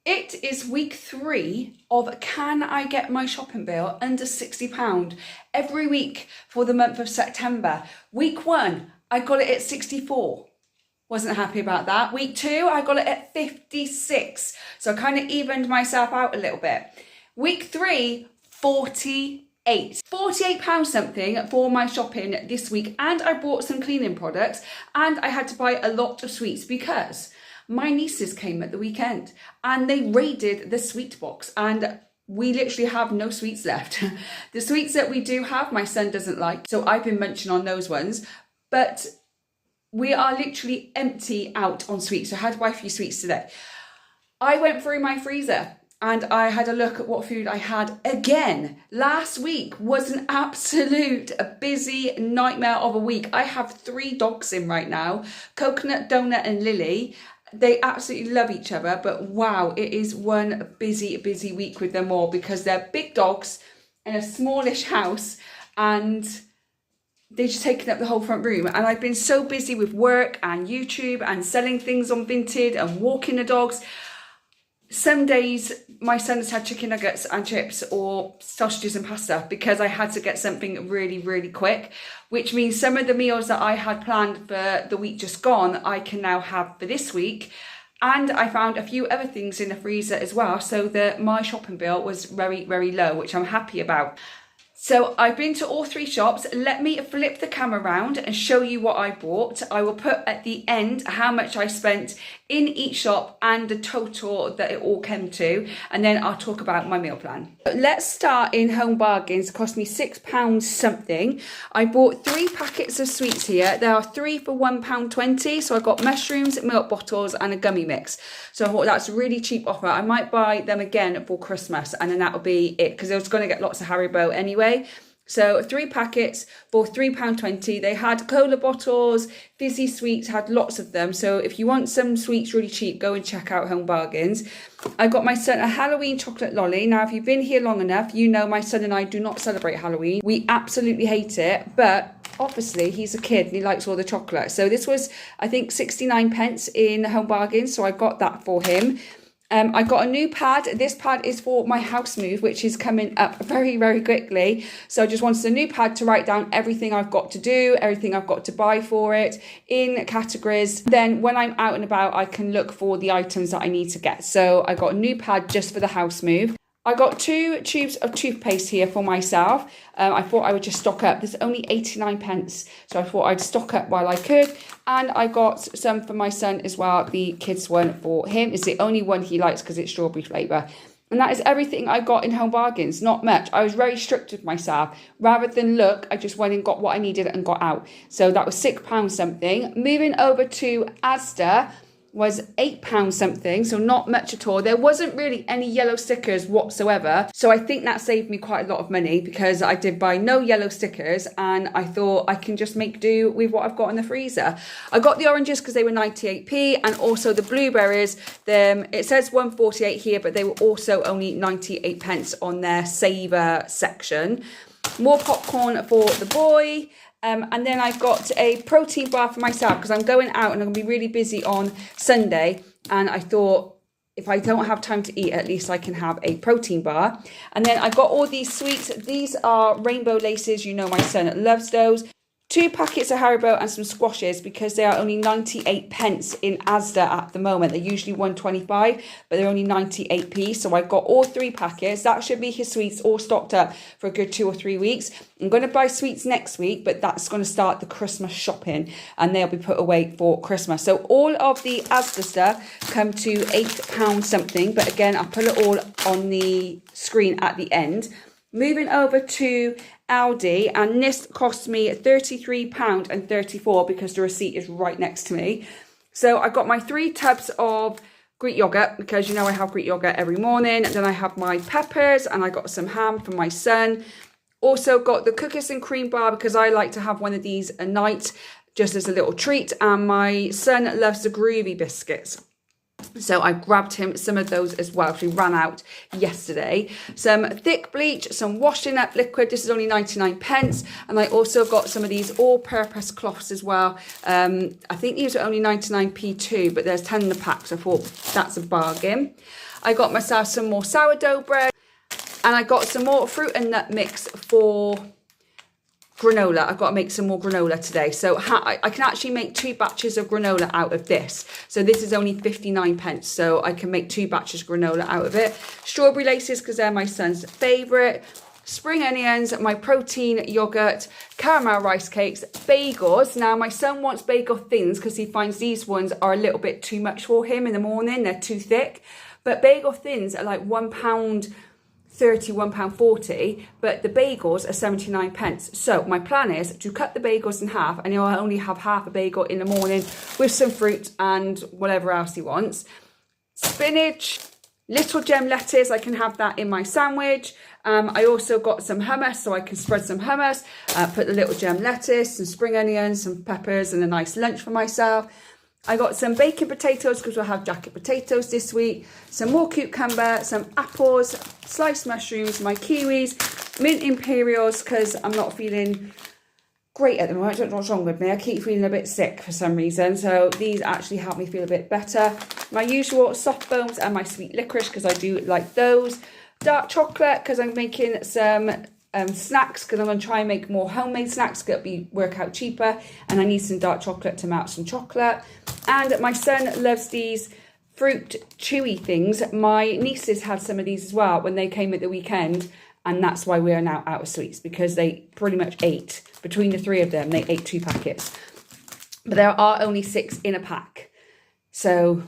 It is week 3 of Can I Get My Shopping Bill Under £60 every week for the month of September. Week 1, I got it at 64. Wasn't happy about that. Week 2, I got it at 56. So I kind of evened myself out a little bit. Week 3, 48. £48 something for my shopping this week. And I bought some cleaning products and I had to buy a lot of sweets because my nieces came at the weekend and they raided the sweet box and we literally have no sweets left. The sweets that we do have, my son doesn't like, so I've been munching on those ones, but we are literally empty out on sweets. So I had to buy a few sweets today. I went through my freezer and I had a look at what food I had again. Last week was an absolute busy nightmare of a week. I have 3 dogs in right now, Coconut, Donut and Lily. They absolutely love each other, but wow, it is one busy week with them all because they're big dogs in a smallish house and they're just taking up the whole front room. And I've been so busy with work and YouTube and selling things on Vinted and walking the dogs. Some days my son has had chicken nuggets and chips or sausages and pasta because I had to get something really quick, which means some of the meals that I had planned for the week just gone, I can now have for this week. And I found a few other things in the freezer as well, so that my shopping bill was very low, which I'm happy about. So I've been to all 3 shops. Let me flip the camera around and show you what I bought. I will put at the end how much I spent in each shop and the total that it all came to, and then I'll talk about my meal plan. Let's start in Home Bargains. It cost me £6 something. I bought 3 packets of sweets here. There are 3 for £1.20. So I got mushrooms, milk bottles and a gummy mix. So I thought that's a really cheap offer. I might buy them again for Christmas and then that'll be it because I was going to get lots of Haribo anyway. So 3 packets for £3.20. They had cola bottles, fizzy sweets, had lots of them. So if you want some sweets really cheap, go and check out Home Bargains. I got my son a Halloween chocolate lolly. Now, if you've been here long enough, you know my son and I do not celebrate Halloween. We absolutely hate it, but obviously he's a kid and he likes all the chocolate. So this was, I think, 69 pence in Home Bargains. So I got that for him. I got a new pad. This pad is for my house move, which is coming up very quickly. So I just wanted a new pad to write down everything I've got to do, everything I've got to buy for it in categories. Then when I'm out and about, I can look for the items that I need to get. So I got a new pad just for the house move. I got 2 tubes of toothpaste here for myself. I thought I would just stock up. There's only 89 pence. So I thought I'd stock up while I could. And I got some for my son as well. The kids one for him. It's the only one he likes because it's strawberry flavour. And that is everything I got in Home Bargains. Not much. I was very strict with myself. Rather than look, I just went and got what I needed and got out. So that was £6 something. Moving over to Asda was £8 something, so not much at all. There wasn't really any yellow stickers whatsoever, so I think that saved me quite a lot of money because I did buy no yellow stickers and I thought I can just make do with what I've got in the freezer. I got the oranges because they were 98p and also the blueberries. It says 148 here, but they were also only 98 pence on their saver section. More popcorn for the boy. And then I got a protein bar for myself because I'm going out and I'm going to be really busy on Sunday. And I thought if I don't have time to eat, at least I can have a protein bar. And then I got all these sweets. These are rainbow laces. You know my son loves those. 2 packets of Haribo and some squashes because they are only 98 pence in Asda at the moment. They're usually 125, but they're only 98p. So I got all 3 packets. That should be his sweets all stocked up for a good 2 or 3 weeks. I'm going to buy sweets next week, but that's going to start the Christmas shopping and they'll be put away for Christmas. So all of the Asda stuff come to £8 something. But again, I'll put it all on the screen at the end. Moving over to Aldi, and this cost me £33.34 because the receipt is right next to me. So I got my 3 tubs of Greek yogurt because you know I have Greek yogurt every morning. And then I have my peppers and I got some ham for my son. Also got the cookies and cream bar because I like to have one of these a night just as a little treat. And my son loves the groovy biscuits. So I grabbed him some of those as well. We ran out yesterday. Some thick bleach, some washing up liquid. This is only 99 pence. And I also got some of these all-purpose cloths as well. I think these are only 99p too, but there's 10 in the pack, so I thought that's a bargain. I got myself some more sourdough bread, and I got some more fruit and nut mix for granola. I've got to make some more granola today. So I can actually make 2 batches of granola out of this. So this is only 59 pence. So I can make 2 batches of granola out of it. Strawberry laces, because they're my son's favourite. Spring onions, my protein yogurt, caramel rice cakes, bagels. Now my son wants bagel thins because he finds these ones are a little bit too much for him in the morning. They're too thick. But bagel thins are like £1.30, £1.40, but the bagels are 79 pence. So my plan is to cut the bagels in half, and he'll only have half a bagel in the morning with some fruit and whatever else he wants. Spinach, little gem lettuce, I can have that in my sandwich. I also got some hummus, so I can spread some hummus, put the little gem lettuce, some spring onions, some peppers, and a nice lunch for myself. I got some baking potatoes because we'll have jacket potatoes this week, some more cucumber, some apples, sliced mushrooms, my kiwis, mint imperials because I'm not feeling great at the moment. I don't know what's wrong with me. I keep feeling a bit sick for some reason. So these actually help me feel a bit better. My usual soft bones and my sweet licorice because I do like those. Dark chocolate because I'm making some snacks because I'm going to try and make more homemade snacks because work out cheaper, and I need some dark chocolate to melt some chocolate. And my son loves these fruit chewy things. My nieces had some of these as well when they came at the weekend, and that's why we are now out of sweets, because they pretty much ate, between the 3 of them, they ate 2 packets. But there are only 6 in a pack. So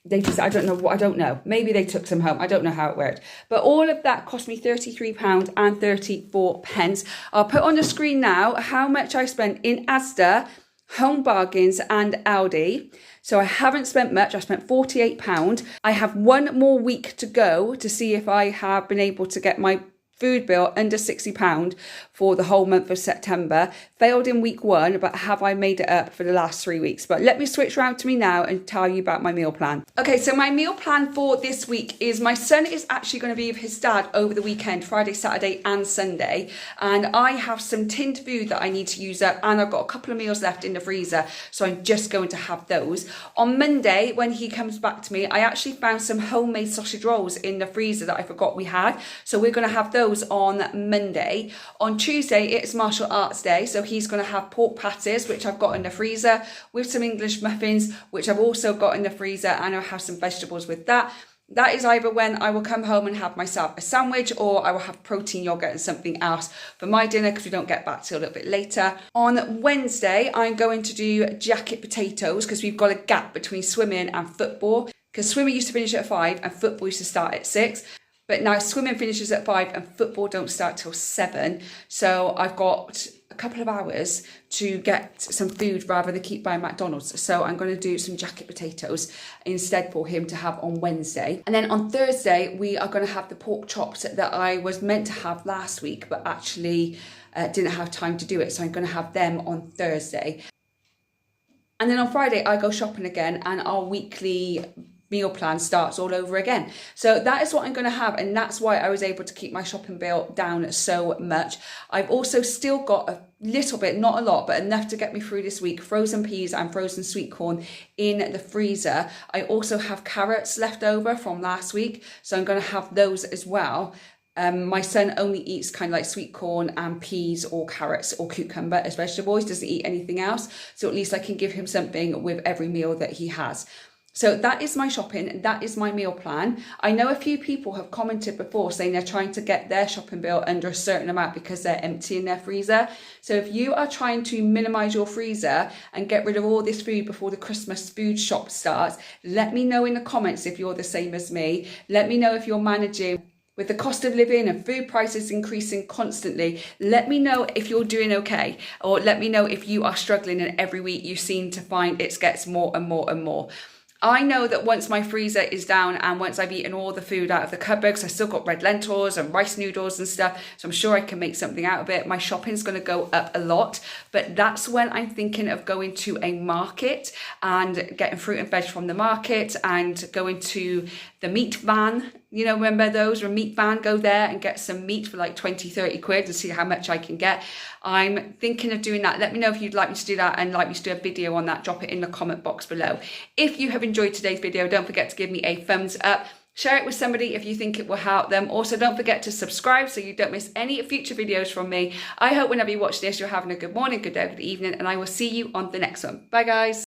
they just, I don't know. Maybe they took some home. I don't know how it worked. But all of that cost me £33.34. I'll put on the screen now how much I spent in Asda, Home Bargains and Aldi. So I haven't spent much. I spent £48. I have 1 more week to go to see if I have been able to get my food bill under £60 for the whole month of September. Failed in week 1, but have I made it up for the last 3 weeks? But let me switch around to me now and tell you about my meal plan. Okay, so my meal plan for this week is my son is actually going to be with his dad over the weekend, Friday, Saturday and Sunday. And I have some tinned food that I need to use up, and I've got a couple of meals left in the freezer. So I'm just going to have those. On Monday, when he comes back to me, I actually found some homemade sausage rolls in the freezer that I forgot we had. So we're going to have those on Monday. On Tuesday, it's martial arts day, so he's going to have pork patties, which I've got in the freezer, with some English muffins, which I've also got in the freezer, and I'll have some vegetables with that. That is either when I will come home and have myself a sandwich, or I will have protein yogurt and something else for my dinner because we don't get back till a little bit later. On Wednesday, I'm going to do jacket potatoes because we've got a gap between swimming and football, because swimming used to finish at 5 and football used to start at 6. But now swimming finishes at 5 and football don't start till 7. So I've got a couple of hours to get some food rather than keep buying McDonald's. So I'm going to do some jacket potatoes instead for him to have on Wednesday. And then on Thursday, we are going to have the pork chops that I was meant to have last week, but actually didn't have time to do it. So I'm going to have them on Thursday. And then on Friday, I go shopping again, and our weekly meal plan starts all over again. So that is what I'm going to have, and that's why I was able to keep my shopping bill down so much. I've also still got a little bit, not a lot, but enough to get me through this week, frozen peas and frozen sweet corn in the freezer. I also have carrots left over from last week, so I'm going to have those as well. My son only eats kind of like sweet corn and peas or carrots or cucumber as vegetables. He doesn't eat anything else, so at least I can give him something with every meal that he has. So that is my shopping, that is my meal plan. I know a few people have commented before saying they're trying to get their shopping bill under a certain amount because they're emptying their freezer. So if you are trying to minimise your freezer and get rid of all this food before the Christmas food shop starts, let me know in the comments if you're the same as me. Let me know if you're managing with the cost of living and food prices increasing constantly. Let me know if you're doing okay, or let me know if you are struggling and every week you seem to find it gets more and more and more. I know that once my freezer is down and once I've eaten all the food out of the cupboard, because I still got red lentils and rice noodles and stuff, so I'm sure I can make something out of it, my shopping's going to go up a lot. But that's when I'm thinking of going to a market and getting fruit and veg from the market, and going to the meat van. You know, remember those? Or a meat van, go there and get some meat for like 20-30 quid and see how much I can get. I'm thinking of doing that. Let me know if you'd like me to do that and like me to do a video on that. Drop it in the comment box below. If you have enjoyed today's video, don't forget to give me a thumbs up. Share it with somebody if you think it will help them. Also, don't forget to subscribe so you don't miss any future videos from me. I hope whenever you watch this, you're having a good morning, good day, good evening, and I will see you on the next one. Bye, guys.